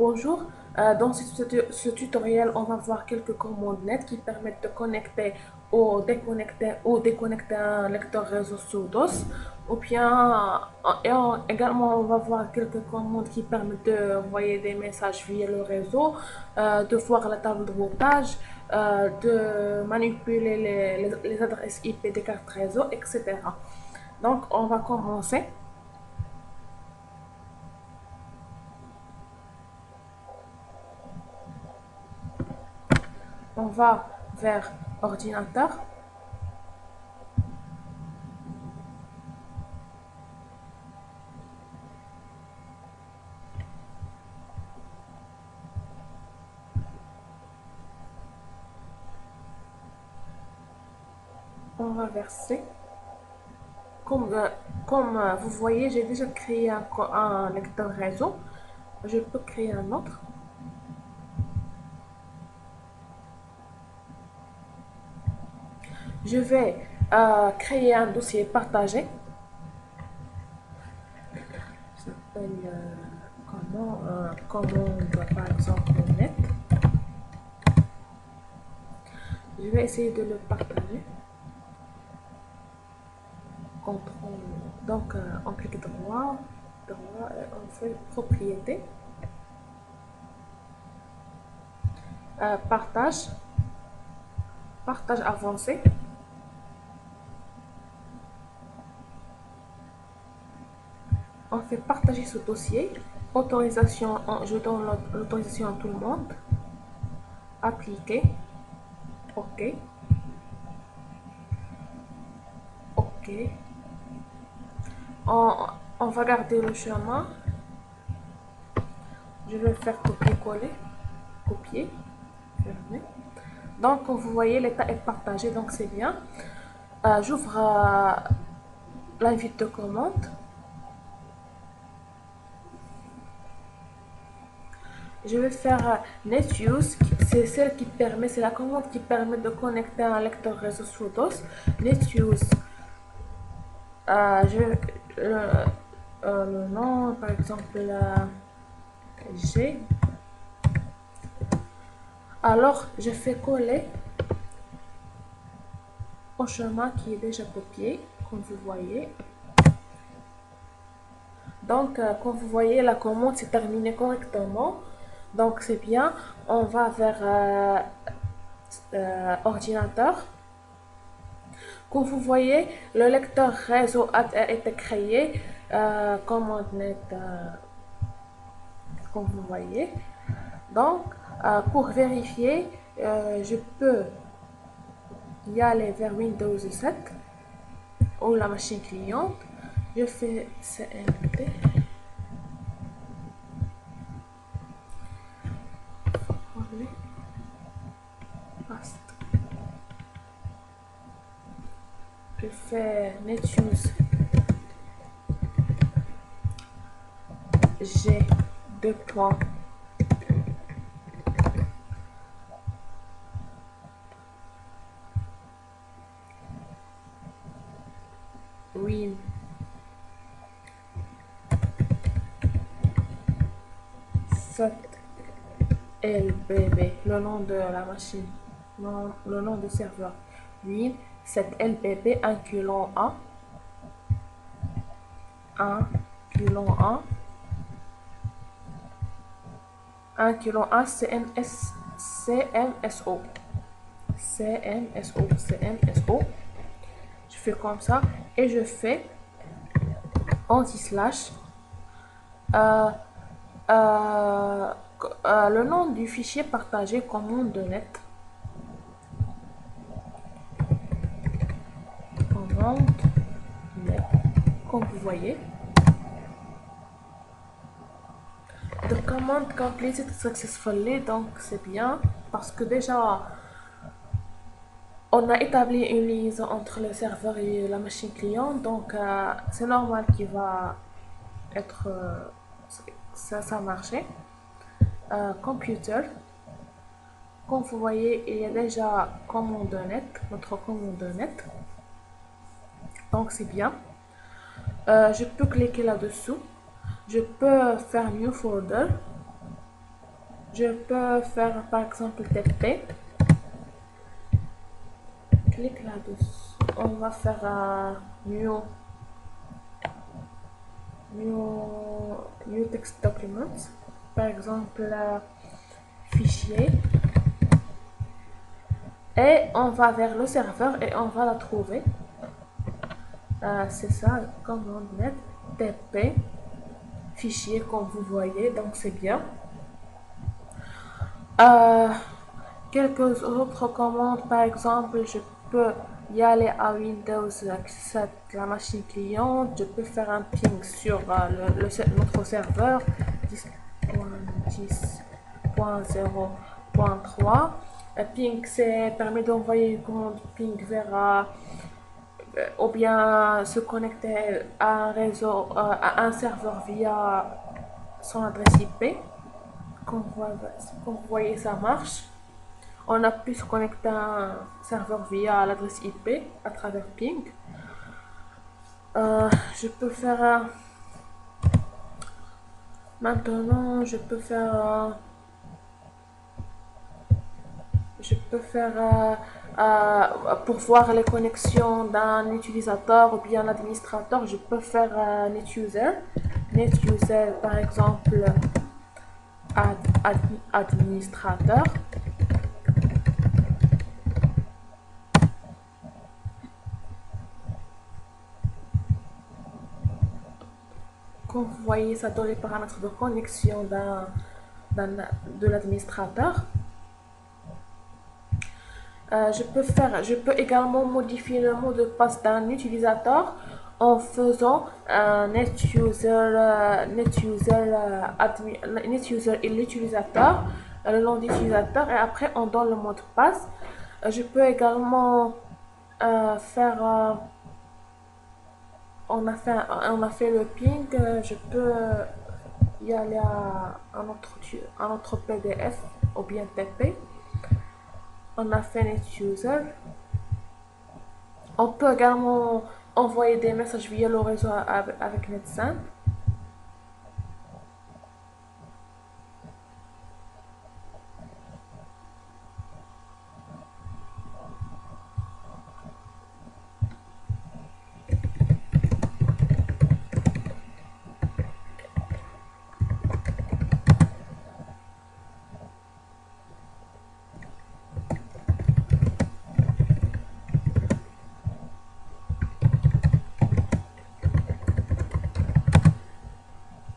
Bonjour, dans ce tutoriel, on va voir quelques commandes net qui permettent de connecter ou déconnecter un lecteur réseau sous DOS. Ou bien, également, on va voir quelques commandes qui permettent de envoyer des messages via le réseau, de voir la table de routage, de manipuler les adresses IP des cartes réseau, etc. Donc, on va commencer. On va vers ordinateur. On va verser. Comme, euh, comme vous voyez, j'ai déjà créé un lecteur réseau. Je peux créer un autre. Je vais créer un dossier partagé. Ça s'appelle commande par exemple net. Je vais essayer de le partager. Contrôle. Donc, on clique droit, et on fait propriété. Partage. Partage avancé. On fait partager ce dossier. Autorisation, je donne l'autorisation à tout le monde. Appliquer. OK. OK. On va garder le chemin. Je vais faire copier-coller. Copier. Fermer. Donc, comme vous voyez, l'état est partagé, donc c'est bien. J'ouvre l'invite de commande. Je vais faire NetUse, c'est la commande qui permet de connecter un lecteur réseau sous DOS. NetUse, je vais, le nom, par exemple, G. Alors, je fais coller au chemin qui est déjà copié, comme vous voyez. Donc, comme vous voyez, la commande s'est terminée correctement. Donc, c'est bien. On va vers ordinateur. Comme vous voyez, le lecteur réseau a été créé. Commande net, comme vous voyez. Donc, pour vérifier, je peux y aller vers Windows 7 ou la machine cliente. Je fais CMD. Je fais NetUse G 2 points. Win 7 LBB, le nom de la machine, le nom du serveur. Win 7 LBB, 1 colon A, 1 colon A, 1 colon A, CMSO, CMSO. Je fais comme ça et je fais anti-slash le nom du fichier partagé commande de net. Commande net. Comme vous voyez. The command completed successfully, donc c'est bien parce que déjà on a établi une liaison entre le serveur et la machine client, donc c'est normal qu'il va être ça marcher. Computer, comme vous voyez, il y a déjà commande net, notre commande net, donc c'est bien. Je peux cliquer là-dessous, je peux faire new folder, Je peux faire par exemple TP. Clique là-dessus. On va faire new text documents. Par exemple, fichier. Et on va vers le serveur et on va la trouver. C'est ça, commande net TP fichier comme vous voyez, donc c'est bien. Euh, Quelques autres commandes, par exemple, je peux y aller à Windows 7, la machine cliente, je peux faire un ping sur notre serveur 10.10.0.3. Ping, c'est permet d'envoyer une commande ping vers ou bien se connecter à un réseau, à un serveur via son adresse IP. Comme vous voyez, ça marche. On a pu se connecter à un serveur via l'adresse IP à travers ping. Je peux faire maintenant, je peux faire pour voir les connexions d'un utilisateur ou bien l'administrateur, je peux faire NetUser. NetUser, par exemple, administrateur. Comme vous voyez, ça donne les paramètres de connexion de l'administrateur. Je peux également modifier le mot de passe d'un utilisateur en faisant NetUser et l'utilisateur, le nom d'utilisateur, et après on donne le mot de passe. Je peux également faire on a fait le ping, je peux y aller à un autre PDF ou bien TP. On a fait NetUser. On peut également envoyer des messages via le réseau avec NetSend.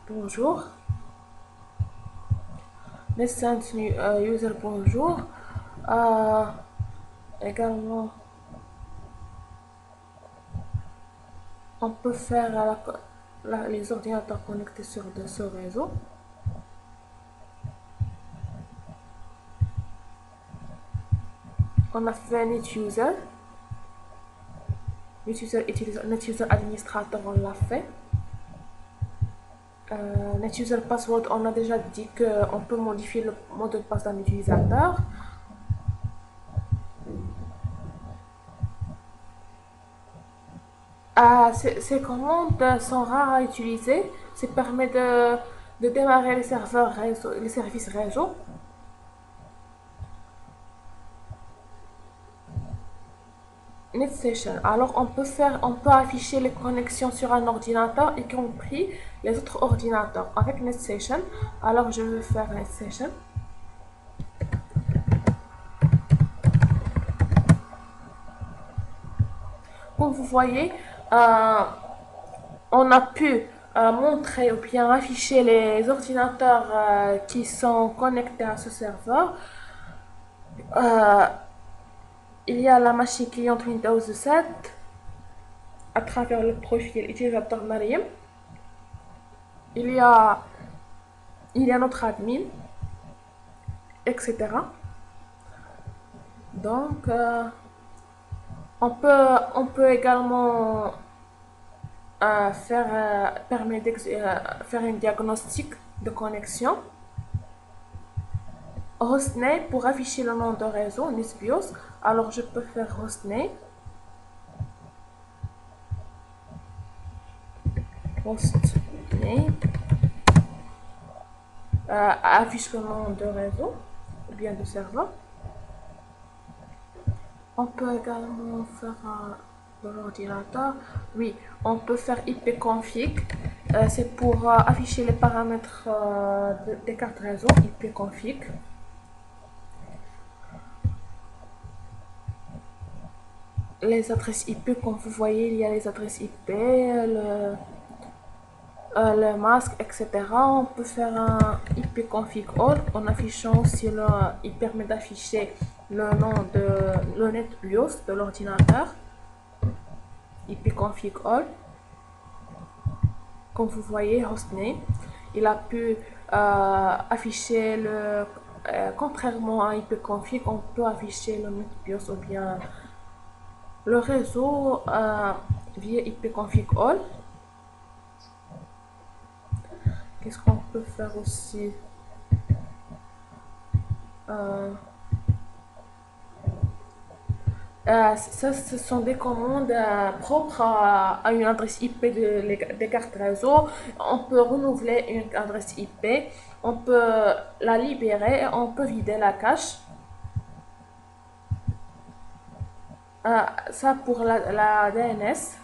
Bonjour. NetSend user bonjour. Euh, Également, on peut faire les ordinateurs connectés sur ce réseau. On a fait NetUser. NetUser administrateur, on l'a fait. NetUser password, on a déjà dit qu'on peut modifier le mot de passe d'un utilisateur. Ces commandes sont rares à utiliser. Ça permet de démarrer les serveurs réseau, les services réseau. NetStation. Alors on peut afficher les connexions sur un ordinateur, y compris les autres ordinateurs avec NetStation. Alors je vais faire NetStation. Comme vous voyez, on a pu montrer ou bien afficher les ordinateurs qui sont connectés à ce serveur. Il y a la machine cliente Windows 7 à travers le profil utilisateur Mariam. Il y a notre admin, etc. Donc, on peut également faire un diagnostic de connexion. Hostname pour afficher le nom de réseau, NetBIOS. Alors je peux faire hostname. Hostname. affiche le nom de réseau ou bien de serveur. On peut également faire de l'ordinateur. Oui, on peut faire ipconfig. C'est pour afficher les paramètres des cartes réseau, ipconfig. Les adresses IP, comme vous voyez, il y a les adresses IP, le masque, etc. On peut faire un ipconfig all en affichant aussi il permet d'afficher le nom de le net BIOS de l'ordinateur. Ipconfig all. Comme vous voyez, hostname, il a pu afficher contrairement à ipconfig, on peut afficher le net BIOS ou bien le réseau via ipconfig all. Qu'est-ce qu'on peut faire aussi? Ça, ce sont des commandes propres à une adresse IP des cartes réseau. On peut renouveler une adresse IP, on peut la libérer et on peut vider la cache. Ça pour la DNS.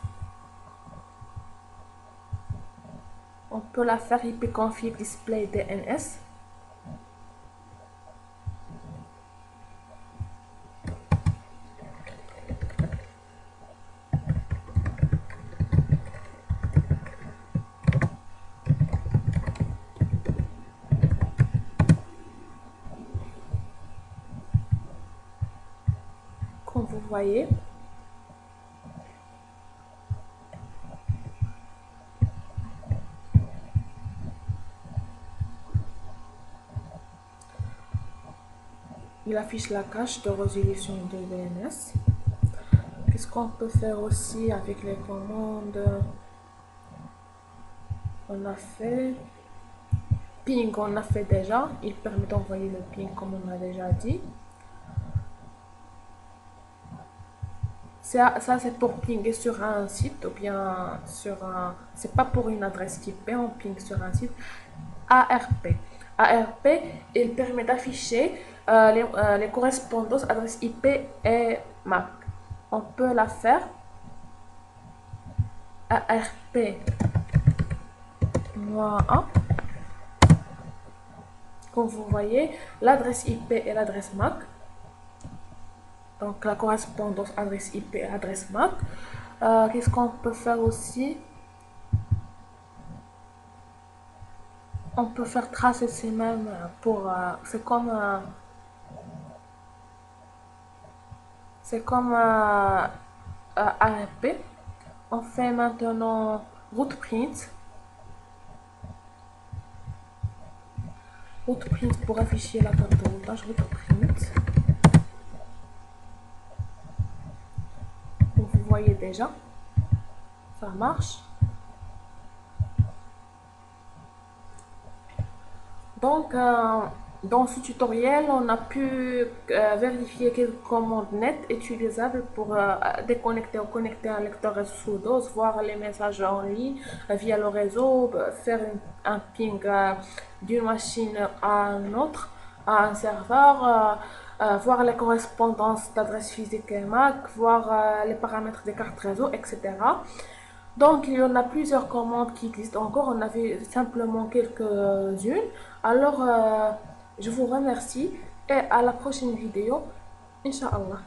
On peut la faire ipconfig display DNS. Comme vous voyez, il affiche la cache de résolution de DNS. Qu'est-ce qu'on peut faire aussi avec les commandes? On a fait ping, on a fait déjà. Il permet d'envoyer le ping comme on a déjà dit. Ça c'est pour pinguer sur un site ou bien sur un... C'est pas pour une adresse IP, on ping sur un site. ARP. ARP, il permet d'afficher les correspondances adresse IP et MAC. On peut la faire. ARP -1. Comme vous voyez, l'adresse IP et l'adresse MAC. Donc la correspondance adresse IP et adresse MAC. Qu'est-ce qu'on peut faire aussi? On peut faire tracer ces mêmes pour... c'est comme ARP. On fait maintenant route print. Route print pour afficher la carte de routage. Route print. Comme vous voyez déjà, ça marche. Donc, dans ce tutoriel, on a pu vérifier quelques commandes nettes utilisables pour déconnecter ou connecter un lecteur réseau DOS, voir les messages en ligne via le réseau, faire un ping d'une machine à une autre, à un serveur, voir les correspondances d'adresse physique et MAC, voir les paramètres des cartes réseau, etc. Donc, il y en a plusieurs commandes qui existent encore. On avait simplement quelques-unes. Alors, je vous remercie et à la prochaine vidéo. Inch'Allah.